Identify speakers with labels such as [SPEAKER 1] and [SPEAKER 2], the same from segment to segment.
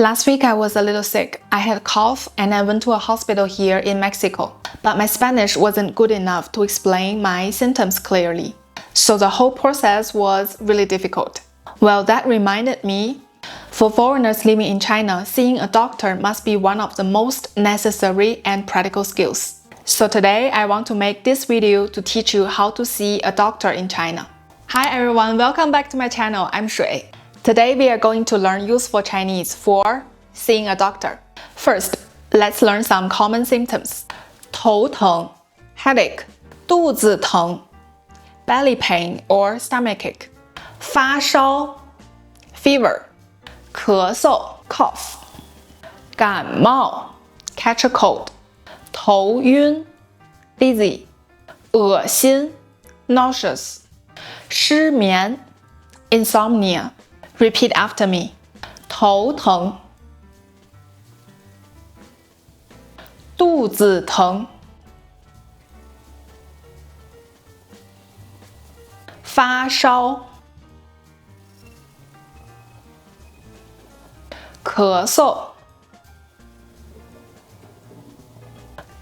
[SPEAKER 1] Last week I was a little sick. I had a cough and I went to a hospital here in Mexico. But my Spanish wasn't good enough to explain my symptoms clearly. So the whole process was really difficult. Well, that reminded me, for foreigners living in China, seeing a doctor must be one of the most necessary and practical skills. So today I want to make this video to teach you how to see a doctor in China. Hi everyone, welcome back to my channel. I'm Shui. Today we are going to learn useful Chinese for seeing a doctor. First, let's learn some common symptoms. 头疼 headache, 肚子疼 belly pain or stomachache, 发烧 fever, 咳嗽 cough, 感冒 catch a cold, 头晕 dizzy, 恶心 nauseous, 失眠 insomnia. Repeat after me. 头疼 肚子疼 发烧 咳嗽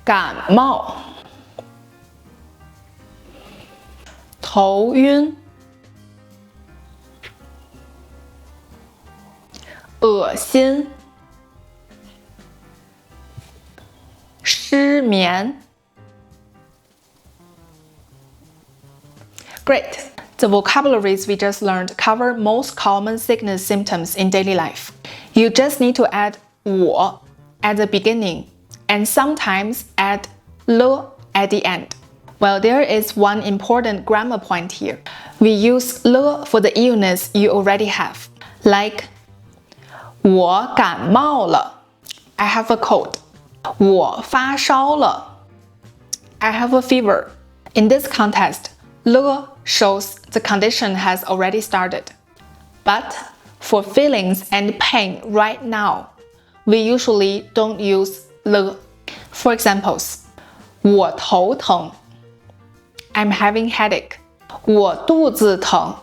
[SPEAKER 1] 感冒 头晕 恶心 失眠 Great! The vocabularies we just learned cover most common sickness symptoms in daily life. You just need to add 我 at the beginning and sometimes add 了 at the end. Well, there is one important grammar point here. We use 了 for the illness you already have, like 我感冒了 I have a cold. 我发烧了 I have a fever. In this context, 了 shows the condition has already started. But for feelings and pain right now, we usually don't use 了. For examples, 我头疼 I'm having headache. 我肚子疼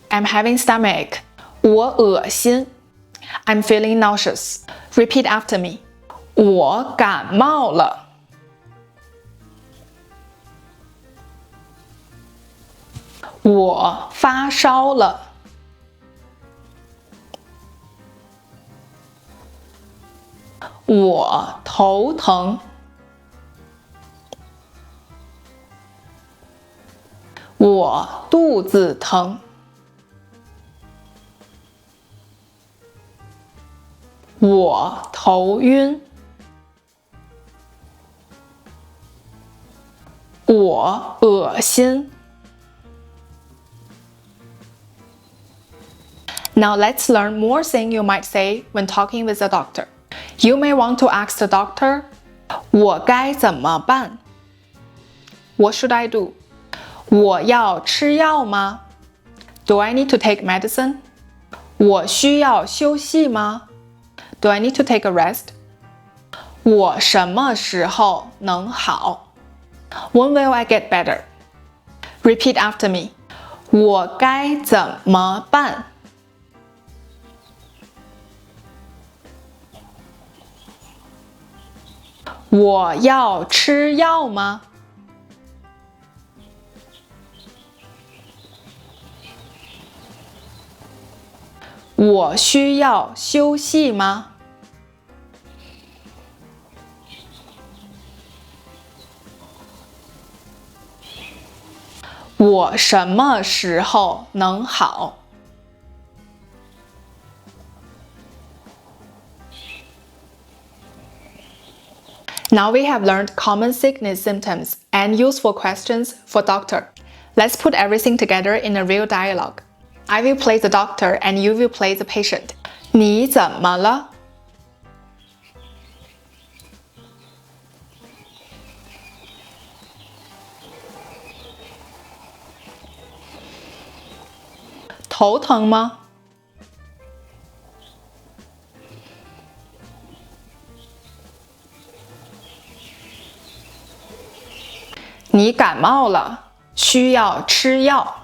[SPEAKER 1] I'm having stomachache. 我恶心 I'm feeling nauseous. Repeat after me. 我感冒了。我发烧了。我头疼。我肚子疼。我头晕。我恶心。Now let's learn more things you might say when talking with a doctor. You may want to ask the doctor, 我该怎么办? What should I do? 我要吃药吗? Do I need to take medicine? 我需要休息吗? Do I need to take a rest? 我什么时候能好? When will I get better? Repeat after me. 我该怎么办? 我要吃药吗? 我需要休息吗? 我什么时候能好? Now we have learned common sickness symptoms and useful questions for doctor. Let's put everything together in a real dialogue. I will play the doctor and you will play the patient. 你怎么了? 头疼吗? 你感冒了，需要吃药。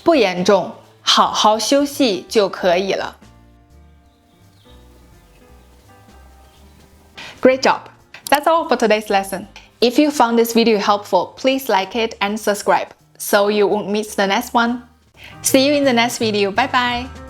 [SPEAKER 1] 不严重，好好休息就可以了。Great job! That's all for today's lesson. If you found this video helpful, please like it and subscribe so you won't miss the next one. See you in the next video. Bye bye!